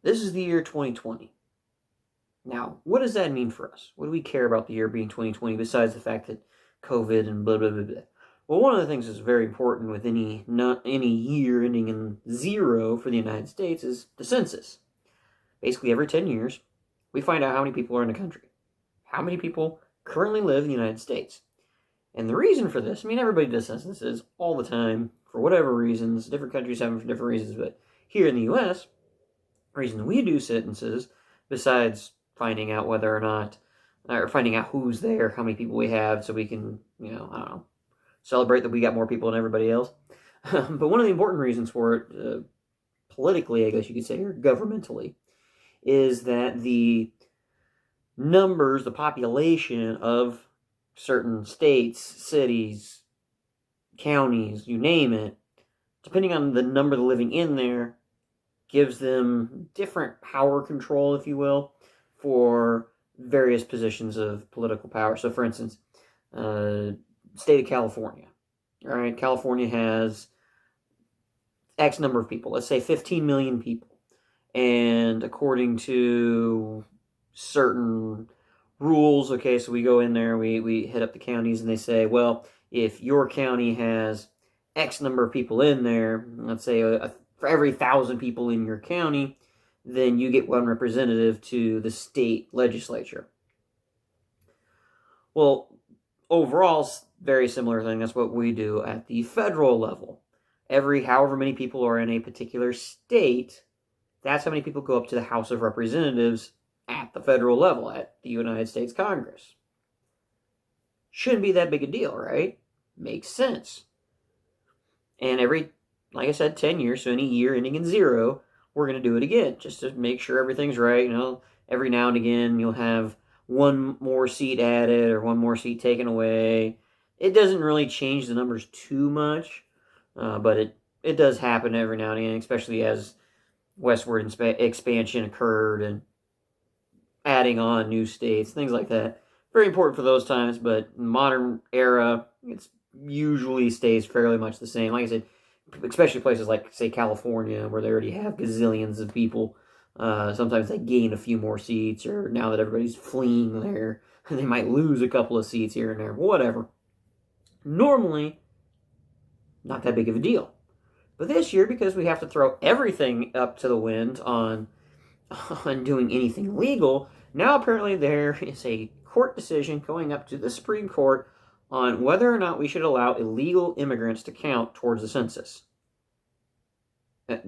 This is the year 2020. Now, what does that mean for us? What do we care about the year being 2020 besides the fact that COVID and blah, blah, blah, blah? Well, one of the things that's very important with any year ending in zero for the United States is the census. Basically, every 10 years, we find out how many people are in the country. How many people currently live in the United States. And the reason for this, I mean, everybody does censuses all the time for whatever reasons. Different countries have them for different reasons, but here in the U.S., the reason we do censuses, besides finding out whether or not, or finding out who's there, how many people we have, so we can, I don't know, celebrate that we got more people than everybody else. But one of the important reasons for it, politically, I guess you could say, or governmentally, is that the numbers, the population of certain states, cities, counties, you name it, depending on the number living in there, gives them different power control, if you will, for various positions of political power. So, for instance, state of California. All right, California has X number of people. Let's say 15 million people. And according to certain rules, okay, so we go in there, we hit up the counties, and they say, well, if your county has X number of people in there, let's say for every 1,000 people in your county, then you get one representative to the state legislature. Well, overall, very similar thing. That's what we do at the federal level. However many people are in a particular state, that's how many people go up to the House of Representatives at the federal level, at the United States Congress. Shouldn't be that big a deal, right? Makes sense. And like I said, 10 years, so any year ending in zero, we're going to do it again, just to make sure everything's right. Every now and again, you'll have one more seat added or one more seat taken away. It doesn't really change the numbers too much, but it does happen every now and again, especially as westward expansion occurred and adding on new states, things like that. Very important for those times, but in the modern era, it usually stays fairly much the same. Like I said, especially places like, say, California, where they already have gazillions of people. Sometimes they gain a few more seats, or now that everybody's fleeing there, they might lose a couple of seats here and there, whatever. Normally, not that big of a deal. But this year, because we have to throw everything up to the wind on doing anything legal, now apparently there is a court decision going up to the Supreme Court on whether or not we should allow illegal immigrants to count towards the census.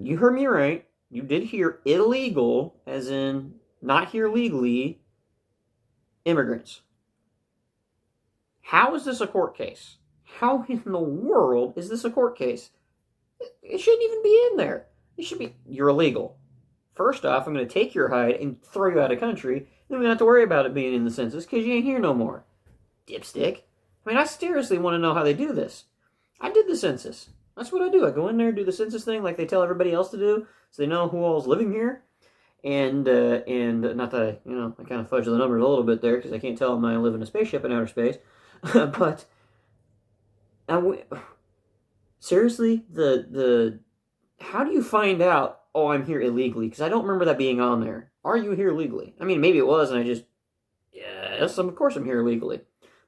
You heard me right. You did hear illegal, as in not here legally, immigrants. How is this a court case? How in the world is this a court case? It shouldn't even be in there. It should be, you're illegal. First off, I'm going to take your hide and throw you out of country. Then we don't have to worry about it being in the census because you ain't here no more. Dipstick. I mean, I seriously want to know how they do this. I did the census. That's what I do. I go in there, do the census thing like they tell everybody else to do, so they know who all's living here. And not that I kind of fudge the numbers a little bit there because I can't tell them I live in a spaceship in outer space. But seriously, the how do you find out? Oh, I'm here illegally, because I don't remember that being on there. Are you here legally? I mean, maybe it was, and I just, yes, of course I'm here illegally.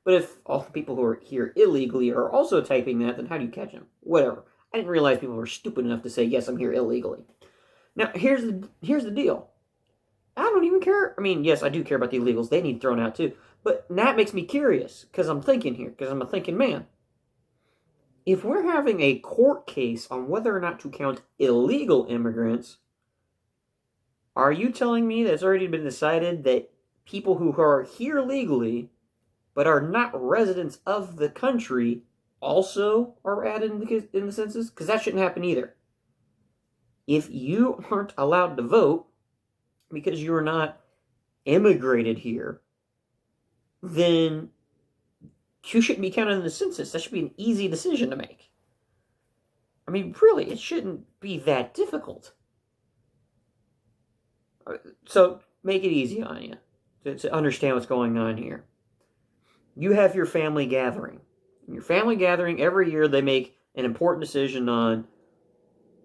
But if all the people who are here illegally are also typing that, then how do you catch them? Whatever. I didn't realize people were stupid enough to say, yes, I'm here illegally. Now, here's the deal. I don't even care. I mean, yes, I do care about the illegals. They need thrown out too. But that makes me curious, because I'm thinking here, because I'm a thinking man. If we're having a court case on whether or not to count illegal immigrants, are you telling me that it's already been decided that people who are here legally but are not residents of the country also are added in the census? Because that shouldn't happen either. If you aren't allowed to vote because you're not immigrated here, then you shouldn't be counted in the census. That should be an easy decision to make. I mean, really, it shouldn't be that difficult. So, make it easy on you to understand what's going on here. You have your family gathering. In your family gathering, every year they make an important decision on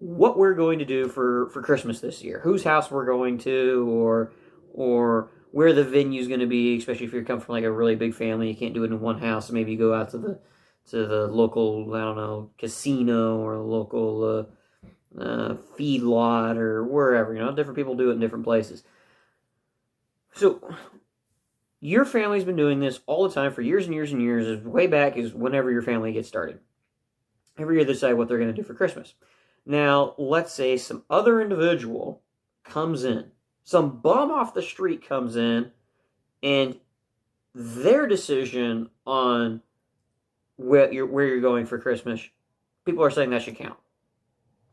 what we're going to do for Christmas this year, whose house we're going to, or where the venue's going to be. Especially if you come from like a really big family, you can't do it in one house. So maybe you go out to the local, I don't know, casino or local feed lot or wherever. Different people do it in different places. So your family's been doing this all the time for years and years and years, as way back as whenever your family gets started. Every year they decide what they're going to do for Christmas. Now, let's say some other individual comes in. Some bum off the street comes in, and their decision on where you're going for Christmas, people are saying that should count.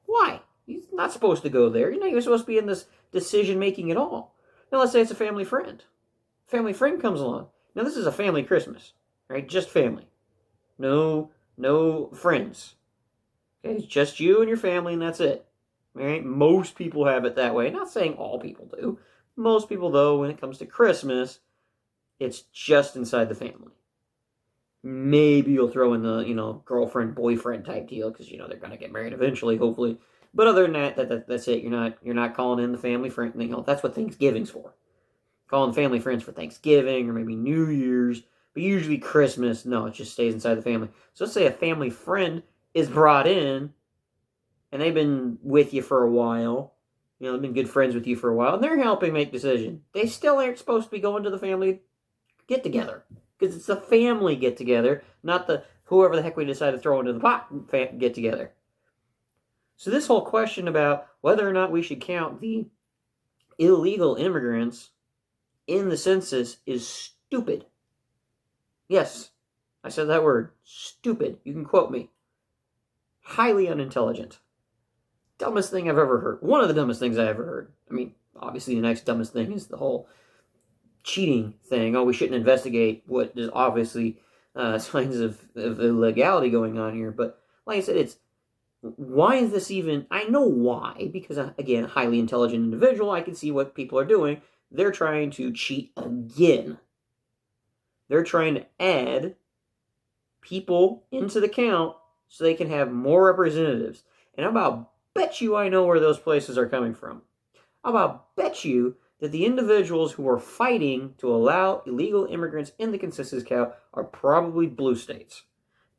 Why? He's not supposed to go there. You're not even supposed to be in this decision-making at all. Now, let's say it's a family friend. Family friend comes along. Now, this is a family Christmas, right? Just family. No friends. Okay, it's just you and your family, and that's it. Right? Most people have it that way. Not saying all people do. Most people, though, when it comes to Christmas, it's just inside the family. Maybe you'll throw in the, girlfriend, boyfriend type deal, because, they're going to get married eventually, hopefully. But other than that's it. You're not calling in the family friend. That's what Thanksgiving's for. Calling family friends for Thanksgiving or maybe New Year's. But usually Christmas, no, it just stays inside the family. So let's say a family friend is brought in, and they've been with you for a while. They've been good friends with you for a while, and they're helping make decisions. They still aren't supposed to be going to the family get-together. Because it's a family get-together, not the whoever the heck we decide to throw into the pot get-together. So this whole question about whether or not we should count the illegal immigrants in the census is stupid. Yes, I said that word. Stupid. You can quote me. Highly unintelligent. Dumbest thing I've ever heard. One of the dumbest things I ever heard. I mean, obviously the next dumbest thing is the whole cheating thing. Oh, we shouldn't investigate what is obviously signs of illegality going on here. But like I said, why is this even... I know why, because, again, highly intelligent individual, I can see what people are doing. They're trying to cheat again. They're trying to add people into the count so they can have more representatives. And I'm about bet you I know where those places are coming from. I'm about bet you that the individuals who are fighting to allow illegal immigrants in the census count are probably blue states.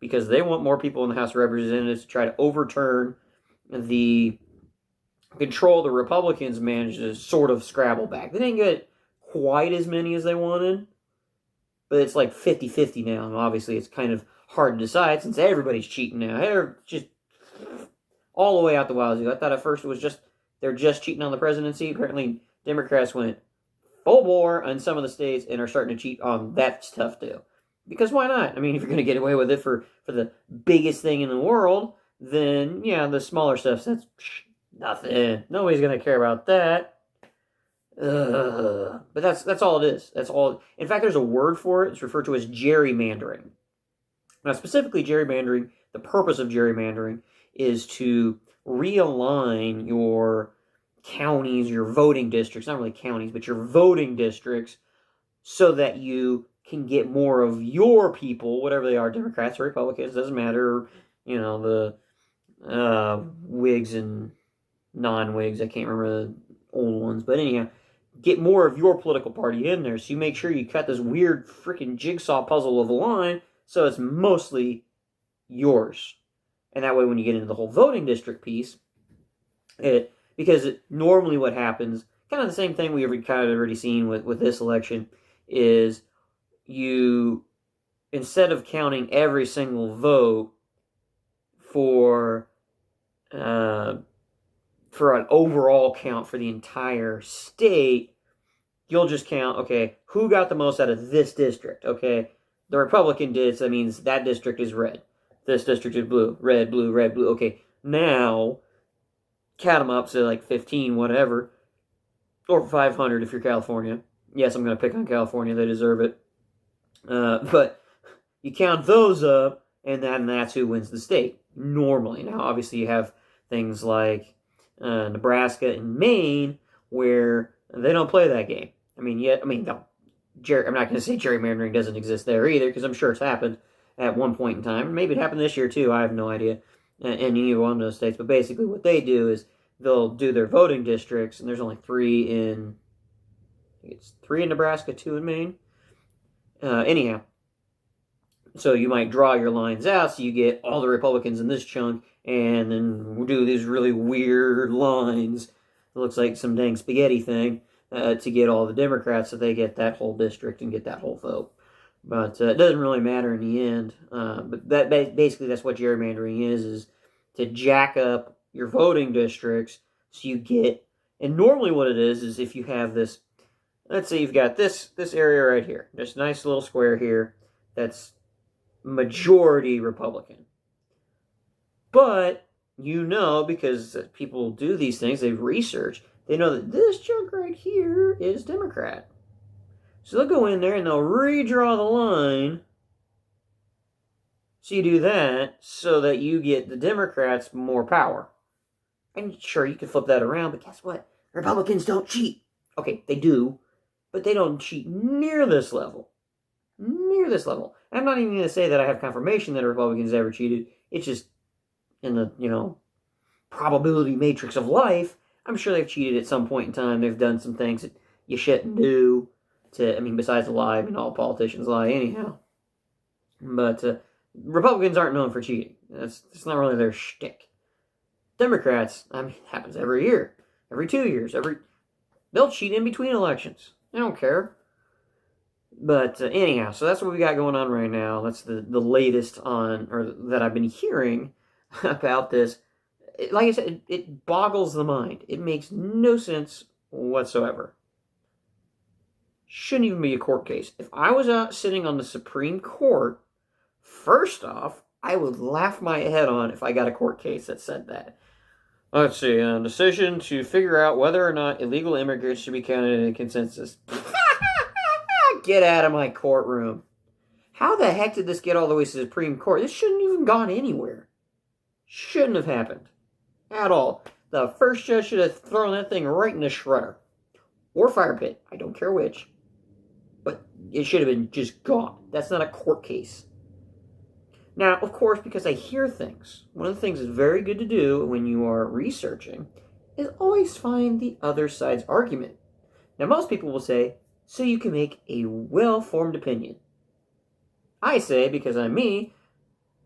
Because they want more people in the House of Representatives to try to overturn the control the Republicans managed to sort of scrabble back. They didn't get quite as many as they wanted, but it's like 50-50 now. And obviously, it's kind of hard to decide since everybody's cheating now. They're just all the way out the wazoo. I thought at first it was they're just cheating on the presidency. Apparently, Democrats went full bore on some of the states and are starting to cheat on that stuff too. Because why not? I mean, if you're going to get away with it for the biggest thing in the world, then, yeah, the smaller stuff, that's nothing. Nobody's going to care about that. But that's all it is. That's all. In fact, there's a word for it. It's referred to as gerrymandering. Now, specifically gerrymandering, the purpose of gerrymandering is to realign your counties, your voting districts, not really counties, but your voting districts, so that you can get more of your people, whatever they are, Democrats or Republicans, doesn't matter, the Whigs and non-Whigs, I can't remember the old ones, but anyhow, get more of your political party in there, so you make sure you cut this weird freaking jigsaw puzzle of a line, so it's mostly yours. And that way, when you get into the whole voting district piece, normally what happens, kind of the same thing we've kind of already seen with this election, is you, instead of counting every single vote for an overall count for the entire state, you'll just count, okay, who got the most out of this district? Okay, the Republican did, so that means that district is red. This district is blue. Red, blue, red, blue. Okay, now, count them up, so like 15, whatever, or 500 if you're California. Yes, I'm going to pick on California. They deserve it. But you count those up, and that's who wins the state, normally. Now, obviously, you have things like Nebraska and Maine, where they don't play that game. I'm not going to say gerrymandering doesn't exist there either, because I'm sure it's happened at one point in time. Maybe it happened this year, too. I have no idea. any one of those states. But basically, what they do is they'll do their voting districts, and there's only three in. I think it's three in Nebraska, two in Maine. Anyhow, so you might draw your lines out, so you get all the Republicans in this chunk, and then we'll do these really weird lines. It looks like some dang spaghetti thing to get all the Democrats, so they get that whole district and get that whole vote. But it doesn't really matter in the end. But basically that's what gerrymandering is to jack up your voting districts so you get. And normally what it is if you have this. Let's say you've got this area right here, this nice little square here that's majority Republican. But you know, because people do these things, they've researched, they know that this chunk right here is Democrat. So they'll go in there and they'll redraw the line. So you do that so that you get the Democrats more power. And sure, you can flip that around, but guess what? Republicans don't cheat. Okay, they do, but they don't cheat near this level. Near this level. I'm not even going to say that I have confirmation that Republicans ever cheated. It's just in the, probability matrix of life, I'm sure they've cheated at some point in time. They've done some things that you shouldn't do. Besides lie, all politicians lie anyhow. But Republicans aren't known for cheating. That's not really their shtick. Democrats, it happens every year. Every 2 years. They'll cheat in between elections. They don't care. But anyhow, so that's what we got going on right now. That's the latest that I've been hearing about this. Like I said, it boggles the mind. It makes no sense whatsoever. Shouldn't even be a court case. If I was sitting on the Supreme Court, first off, I would laugh my head on if I got a court case that said that. Let's see, a decision to figure out whether or not illegal immigrants should be counted in a consensus. Get out of my courtroom. How the heck did this get all the way to the Supreme Court? This shouldn't even gone anywhere. Shouldn't have happened. At all. The first judge should have thrown that thing right in the shredder. Or fire pit. I don't care which. But it should have been just gone. That's not a court case. Now, of course, because I hear things, one of the things that's very good to do when you are researching is always find the other side's argument. Now, most people will say, so you can make a well-formed opinion. I say, because I'm me,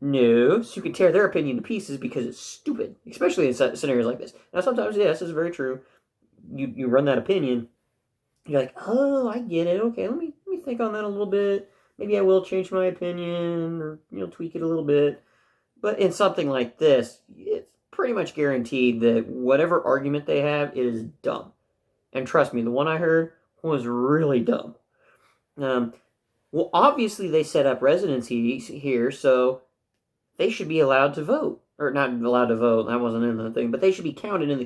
no, so you can tear their opinion to pieces because it's stupid, especially in scenarios like this. Now, sometimes, yes, this is very true. You run that opinion, you're like, oh, I get it. Okay, let me think on that a little bit. Maybe I will change my opinion or, tweak it a little bit. But in something like this, it's pretty much guaranteed that whatever argument they have is dumb. And trust me, the one I heard was really dumb. Well, obviously they set up residency here, so they should be allowed to vote. Or not allowed to vote, that wasn't in the thing, but they should be counted in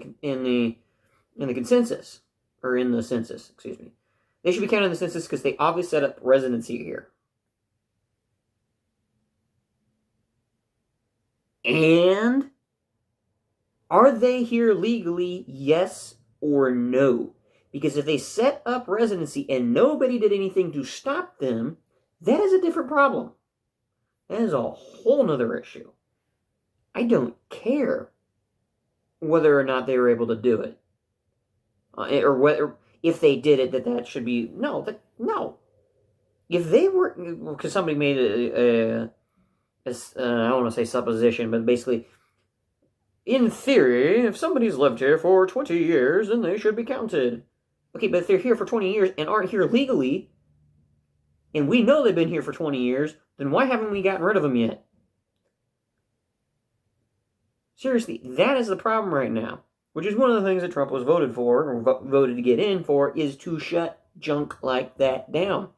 the consensus. Or in the census, excuse me. They should be counted in the census because they obviously set up residency here. And are they here legally, yes or no? Because if they set up residency and nobody did anything to stop them, that is a different problem. That is a whole nother issue. I don't care whether or not they were able to do it. Or whether, if they did it, that should be, no. If they were, because somebody made I don't want to say supposition, but basically, in theory, if somebody's lived here for 20 years, then they should be counted. Okay, but if they're here for 20 years and aren't here legally, and we know they've been here for 20 years, then why haven't we gotten rid of them yet? Seriously, that is the problem right now. Which is one of the things that Trump was voted for, or voted to get in for, is to shut junk like that down.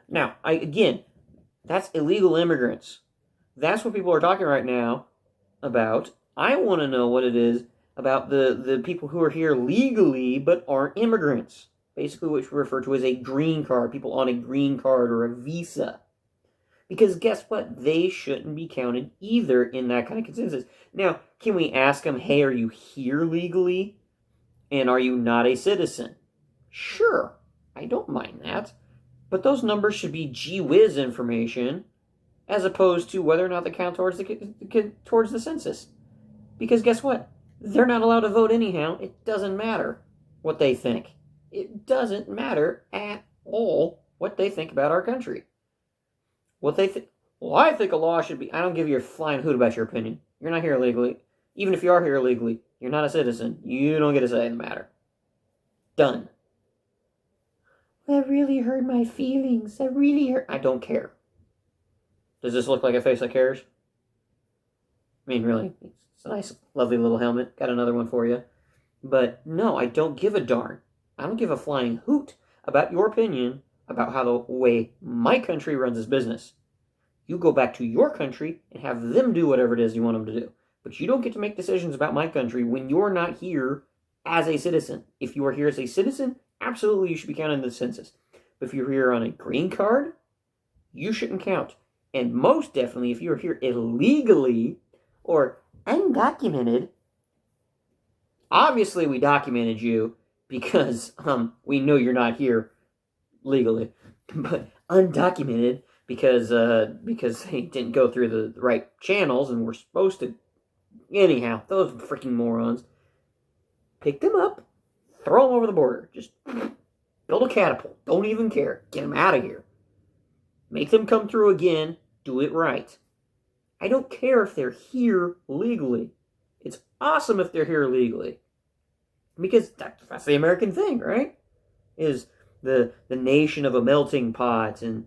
Now, again, that's illegal immigrants. That's what people are talking right now about. I want to know what it is about the people who are here legally but aren't immigrants. Basically what we refer to as a green card, people on a green card or a visa. Because guess what? They shouldn't be counted either in that kind of consensus. Now, can we ask them, hey, are you here legally? And are you not a citizen? Sure, I don't mind that. But those numbers should be gee whiz information as opposed to whether or not they count towards the census. Because guess what? They're not allowed to vote anyhow. It doesn't matter what they think. It doesn't matter at all what they think about our country. What they think. Well, I think a law should be. I don't give you a flying hoot about your opinion. You're not here illegally. Even if you are here illegally, you're not a citizen. You don't get a say in the matter. Done. That really hurt my feelings. That really hurt. I don't care. Does this look like a face that cares? I mean, really, it's a nice, lovely little helmet. Got another one for you. But no, I don't give a darn. I don't give a flying hoot about your opinion about how the way my country runs its business. You go back to your country and have them do whatever it is you want them to do. But you don't get to make decisions about my country when you're not here as a citizen. If you are here as a citizen, absolutely you should be counted in the census. But if you're here on a green card, you shouldn't count. And most definitely, if you're here illegally or undocumented, obviously we documented you because we know you're not here legally, but undocumented because they didn't go through the right channels and were supposed to. Anyhow, those freaking morons. Pick them up, throw them over the border. Just build a catapult. Don't even care. Get them out of here. Make them come through again. Do it right. I don't care if they're here legally. It's awesome if they're here legally. Because that's the American thing, right? Is the nation of a melting pot. And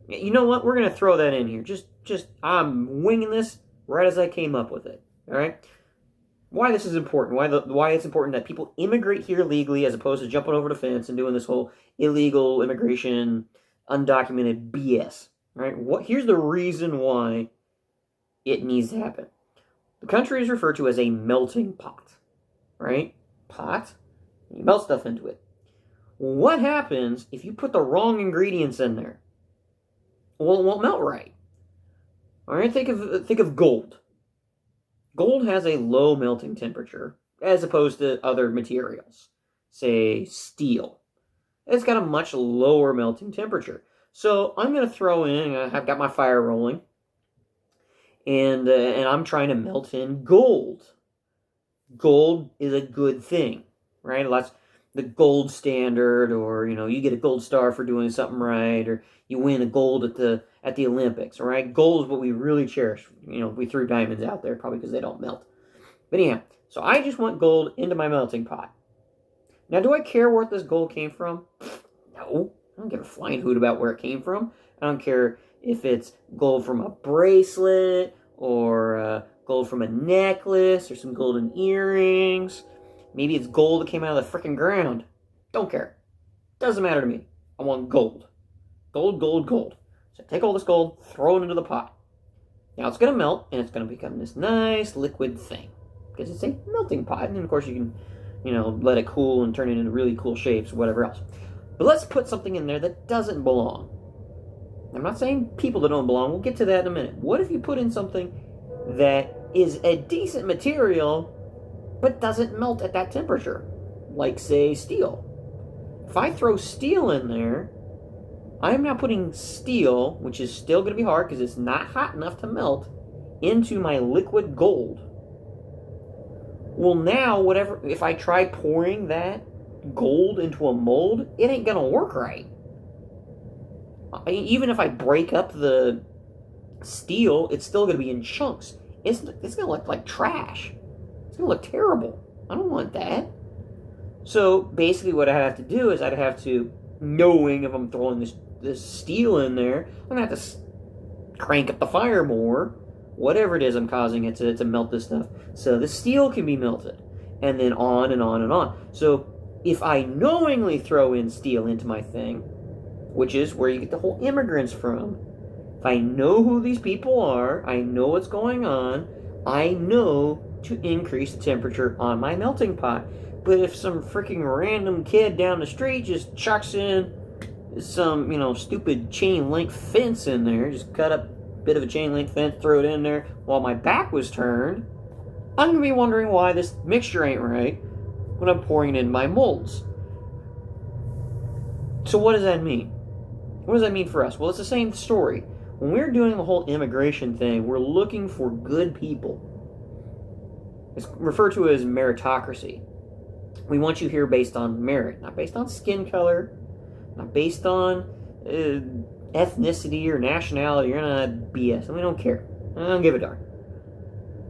you know what? We're going to throw that in here. Just I'm winging this right as I came up with it. All right? Why this is important. Why it's important that people immigrate here legally as opposed to jumping over the fence and doing this whole illegal immigration, undocumented BS. All right? Here's the reason why it needs to happen. The country is referred to as a melting pot. Right? Pot. You melt stuff into it. What happens if you put the wrong ingredients in there? Well, it won't melt right. All right? Think of gold. Gold has a low melting temperature as opposed to other materials, say steel. It's got a much lower melting temperature. So I'm going to throw in, I've got my fire rolling, and I'm trying to melt in gold. Gold is a good thing, right? That's the gold standard, or you get a gold star for doing something right, or you win a gold at the Olympics, all right? Gold is what we really cherish. We threw diamonds out there probably because they don't melt. But anyhow, so I just want gold into my melting pot. Now, do I care where this gold came from? No. I don't give a flying hoot about where it came from. I don't care if it's gold from a bracelet or gold from a necklace or some golden earrings. Maybe it's gold that came out of the freaking ground. Don't care. Doesn't matter to me. I want gold. Gold, gold, gold. So take all this gold, throw it into the pot. Now it's going to melt, and it's going to become this nice liquid thing. Because it's a melting pot. And then, of course, you can, let it cool and turn it into really cool shapes or whatever else. But let's put something in there that doesn't belong. I'm not saying people that don't belong. We'll get to that in a minute. What if you put in something that is a decent material but doesn't melt at that temperature? Like, say, steel. If I throw steel in there, I am now putting steel, which is still going to be hard because it's not hot enough to melt, into my liquid gold. Well, now, if I try pouring that gold into a mold, it ain't going to work right. Even if I break up the steel, it's still going to be in chunks. It's going to look like trash. It's going to look terrible. I don't want that. So basically what I have to do is I'd have to, knowing if I'm throwing this steel in there, I'm going to have to crank up the fire more, whatever it is I'm causing it to melt this stuff. So the steel can be melted, and then on and on and on. So if I knowingly throw in steel into my thing, which is where you get the whole immigrants from, if I know who these people are, I know what's going on, I know to increase the temperature on my melting pot. But if some freaking random kid down the street just chucks in some, stupid chain link fence in there, just cut up a bit of a chain link fence, throw it in there while my back was turned, I'm going to be wondering why this mixture ain't right when I'm pouring it in my molds. So what does that mean? What does that mean for us? Well, it's the same story. When we're doing the whole immigration thing, we're looking for good people. It's referred to as meritocracy. We want you here based on merit, not based on skin color, not based on ethnicity or nationality or none of that BS. And we don't care. I don't give a darn.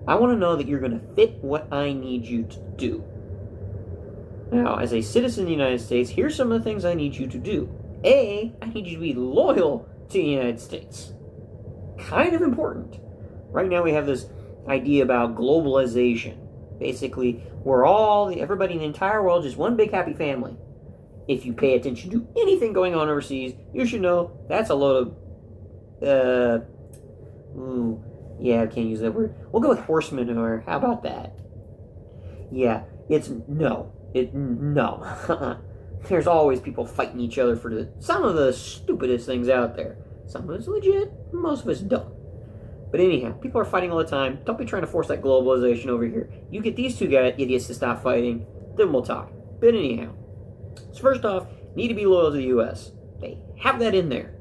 I want to know that you're going to fit what I need you to do. Now, as a citizen of the United States, here's some of the things I need you to do. A, I need you to be loyal to the United States. Kind of important. Right now we have this idea about globalization. Basically, everybody in the entire world is one big happy family. If you pay attention to anything going on overseas, you should know that's a load of, I can't use that word. We'll go with horse manure. How about that? Yeah, no. There's always people fighting each other for some of the stupidest things out there. Some of it's legit, most of it's dumb. But anyhow, people are fighting all the time. Don't be trying to force that globalization over here. You get these two idiots to stop fighting, then we'll talk. But anyhow, so first off, need to be loyal to the U.S. They have that in there.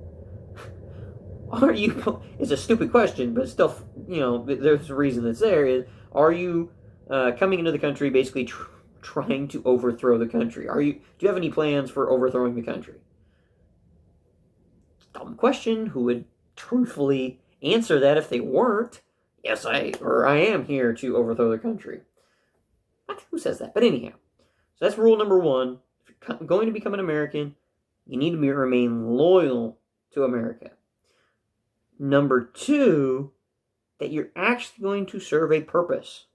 Are you? It's a stupid question, but still, there's a reason that's there. Are you coming into the country basically trying to overthrow the country? Do you have any plans for overthrowing the country? Dumb question. Who would truthfully answer that if they weren't? Yes, I am here to overthrow the country. Who says that? But anyhow, so that's rule number one. If you're going to become an American, you need to remain loyal to America. Number two, that you're actually going to serve a purpose.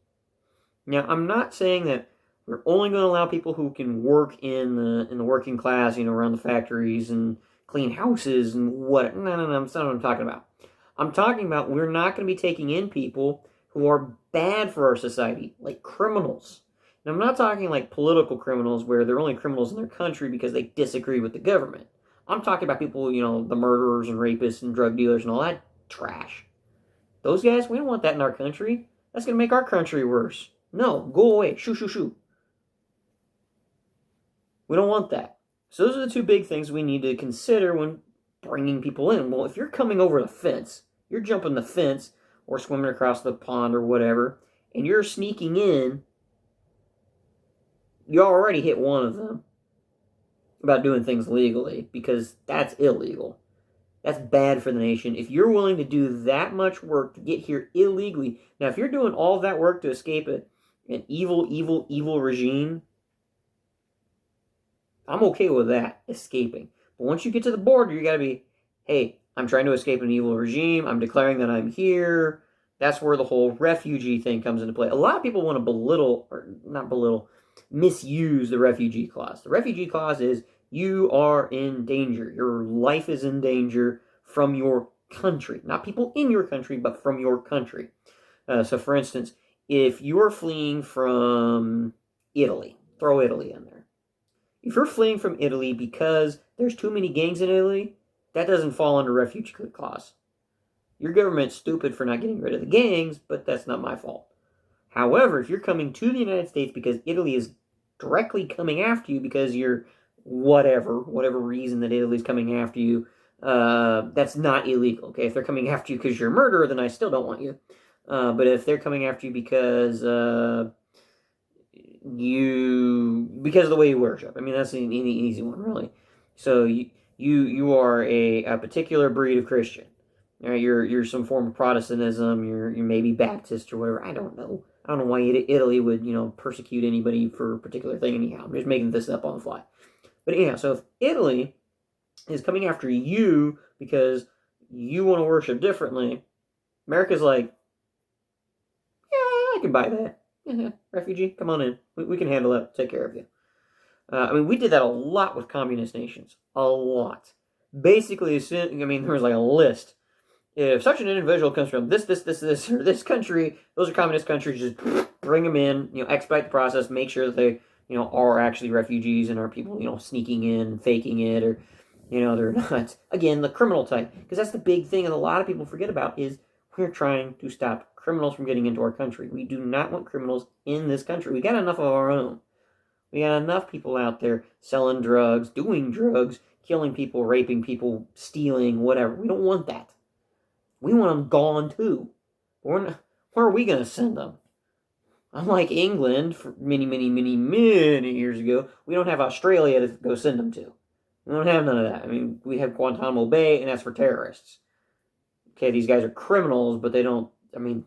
Now, I'm not saying that we're only going to allow people who can work in the working class, around the factories and clean houses and what. No, that's not what I'm talking about. I'm talking about we're not going to be taking in people who are bad for our society, like criminals. And I'm not talking like political criminals where they're only criminals in their country because they disagree with the government. I'm talking about people, the murderers and rapists and drug dealers and all that trash. Those guys, we don't want that in our country. That's going to make our country worse. No, go away. Shoo, shoo, shoo. We don't want that. So those are the two big things we need to consider when bringing people in. Well, if you're coming over the fence, you're jumping the fence or swimming across the pond or whatever, and you're sneaking in, you already hit one of them about doing things legally, because that's illegal. That's bad for the nation. If you're willing to do that much work to get here illegally, now if you're doing all of that work to escape an evil regime, I'm okay with that, escaping. But once you get to the border, you got to be, hey, I'm trying to escape an evil regime. I'm declaring that I'm here. That's where the whole refugee thing comes into play. A lot of people want to misuse the refugee clause. The refugee clause is you are in danger. Your life is in danger from your country. Not people in your country, but from your country. So, for instance, if you're fleeing from Italy, throw Italy in there. If you're fleeing from Italy because there's too many gangs in Italy, that doesn't fall under refugee clause. Your government's stupid for not getting rid of the gangs, but that's not my fault. However, if you're coming to the United States because Italy is directly coming after you because you're whatever reason that Italy's coming after you, that's not illegal. Okay, if they're coming after you because you're a murderer, then I still don't want you. But if they're coming after you because of the way you worship, I mean that's an easy one, really. So you are a particular breed of Christian. You're some form of Protestantism. You're maybe Baptist or whatever. I don't know why Italy would persecute anybody for a particular thing. Anyhow, I'm just making this up on the fly. But anyhow, so if Italy is coming after you because you want to worship differently, America's like, yeah, I can buy that. Yeah, refugee, come on in. We can handle that. Take care of you. We did that a lot with communist nations. A lot. Basically, there was like a list. If such an individual comes from this, or this country, those are communist countries, just bring them in, expedite the process, make sure that they, are actually refugees and are people, sneaking in, faking it, or, they're not. Again, the criminal type. Because that's the big thing that a lot of people forget about is we're trying to stop criminals from getting into our country. We do not want criminals in this country. We got enough of our own. We got enough people out there selling drugs, doing drugs, killing people, raping people, stealing, whatever. We don't want that. We want them gone too. Where are we going to send them? Unlike England, for many, many, many, many years ago, we don't have Australia to go send them to. We don't have none of that. I mean, we have Guantanamo Bay, and that's for terrorists. Okay, these guys are criminals, but they don't. I mean,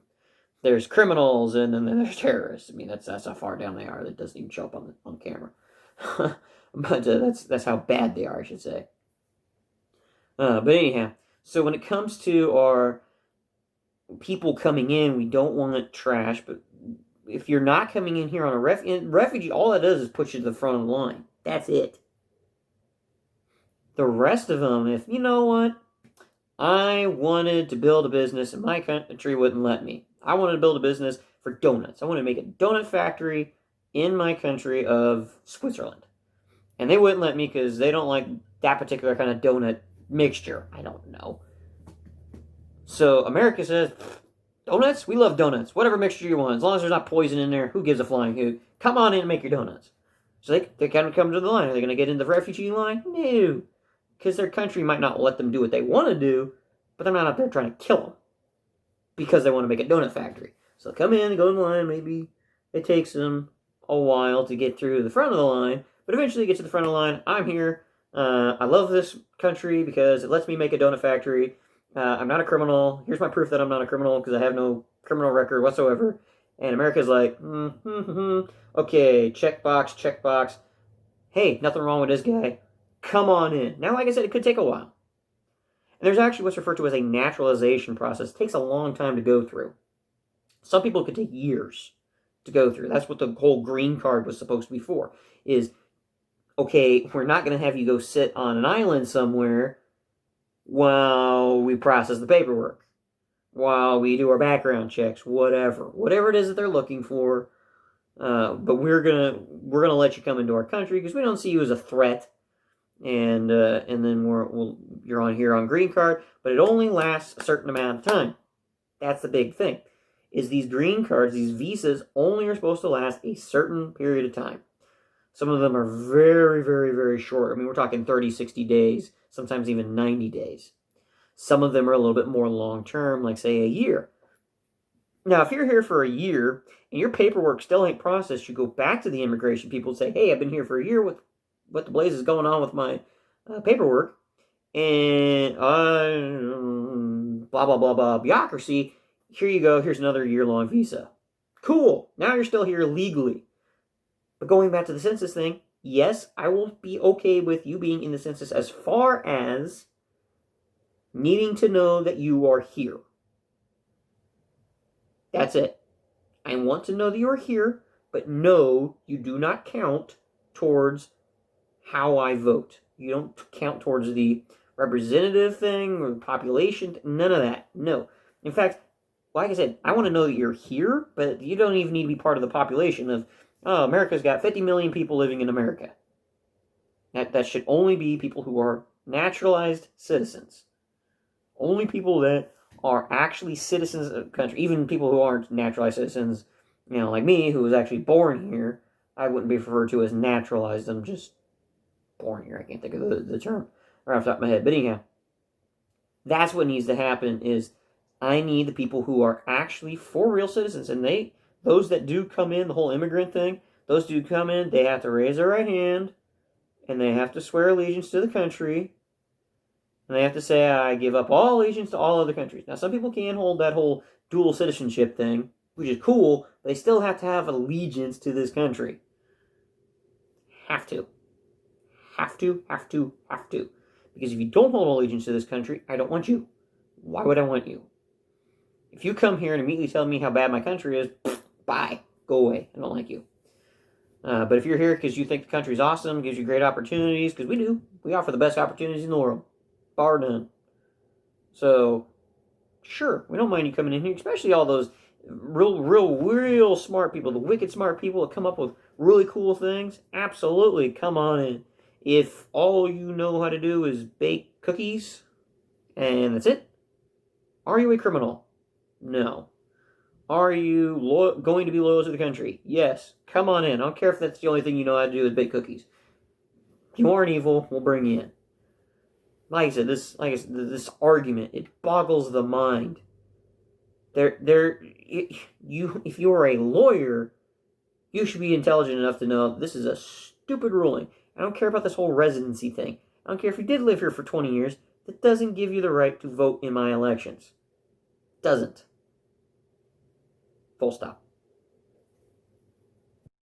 there's criminals, and then there's terrorists. I mean, that's how far down they are. That doesn't even show up on camera. But that's how bad they are, I should say. But anyhow, so when it comes to our people coming in, we don't want trash, but if you're not coming in here on a refugee, all it does is put you to the front of the line. That's it. The rest of them, if you know what, I wanted to build a business and my country wouldn't let me. I wanted to build a business for donuts. I wanted to make a donut factory in my country of Switzerland. And they wouldn't let me because they don't like that particular kind of donut mixture. I don't know. So America says, donuts? We love donuts. Whatever mixture you want. As long as there's not poison in there, who gives a flying hoot? Come on in and make your donuts. So they kind of come to the line. Are they going to get in the refugee line? No. Because their country might not let them do what they want to do, but they're not out there trying to kill them because they want to make a donut factory. So they come in, they go in the line. Maybe it takes them a while to get through the front of the line, but eventually get to the front of the line. I'm here. I love this country because it lets me make a donut factory. I'm not a criminal. Here's my proof that I'm not a criminal because I have no criminal record whatsoever. And America's like, okay, checkbox. Hey, nothing wrong with this guy. Come on in. Now, like I said, it could take a while. And there's actually what's referred to as a naturalization process. It takes a long time to go through. Some people could take years to go through. That's what the whole green card was supposed to be for. Is, okay, we're not going to have you go sit on an island somewhere while we process the paperwork, while we do our background checks, whatever it is that they're looking for. But we're gonna let you come into our country because we don't see you as a threat. And then you're on here on green card, but it only lasts a certain amount of time. That's the big thing. Is these green cards, these visas, only are supposed to last a certain period of time. Some of them are very, very, very short. I mean, we're talking 30, 60 days, sometimes even 90 days. Some of them are a little bit more long-term, like, say, a year. Now, if you're here for a year and your paperwork still ain't processed, you go back to the immigration people and say, hey, I've been here for a year. What the blaze is going on with my paperwork? And blah, blah, blah, blah, bureaucracy. Here you go. Here's another year-long visa. Cool. Now you're still here legally. But going back to the census thing, yes, I will be okay with you being in the census as far as needing to know that you are here. That's it. I want to know that you are here, but no, you do not count towards how I vote. You don't count towards the representative thing or the population. None of that. No. In fact, like I said, I want to know that you're here, but you don't even need to be part of the population of, oh, America's got 50 million people living in America. That should only be people who are naturalized citizens. Only people that are actually citizens of the country, even people who aren't naturalized citizens, like me, who was actually born here, I wouldn't be referred to as naturalized. I'm just born here. I can't think of the term right off the top of my head. But anyhow, that's what needs to happen is I need the people who are actually for real citizens. And those that do come in, the whole immigrant thing, those do come in, they have to raise their right hand, and they have to swear allegiance to the country, and they have to say, I give up all allegiance to all other countries. Now, some people can hold that whole dual citizenship thing, which is cool, but they still have to have allegiance to this country. Have to. Because if you don't hold allegiance to this country, I don't want you. Why would I want you? If you come here and immediately tell me how bad my country is, bye. Go away. I don't like you. But if you're here because you think the country's awesome, gives you great opportunities, because we do. We offer the best opportunities in the world. Bar none. So, sure, we don't mind you coming in here, especially all those real smart people, the wicked smart people that come up with really cool things. Absolutely, come on in. If all you know how to do is bake cookies, and that's it, are you a criminal? No. Are you going to be loyal to the country? Yes. Come on in. I don't care if that's the only thing you know how to do is bake cookies. If you aren't evil, we'll bring you in. this argument, it boggles the mind. If you're a lawyer, you should be intelligent enough to know this is a stupid ruling. I don't care about this whole residency thing. I don't care if you did live here for 20 years. That doesn't give you the right to vote in my elections. Doesn't. Full stop.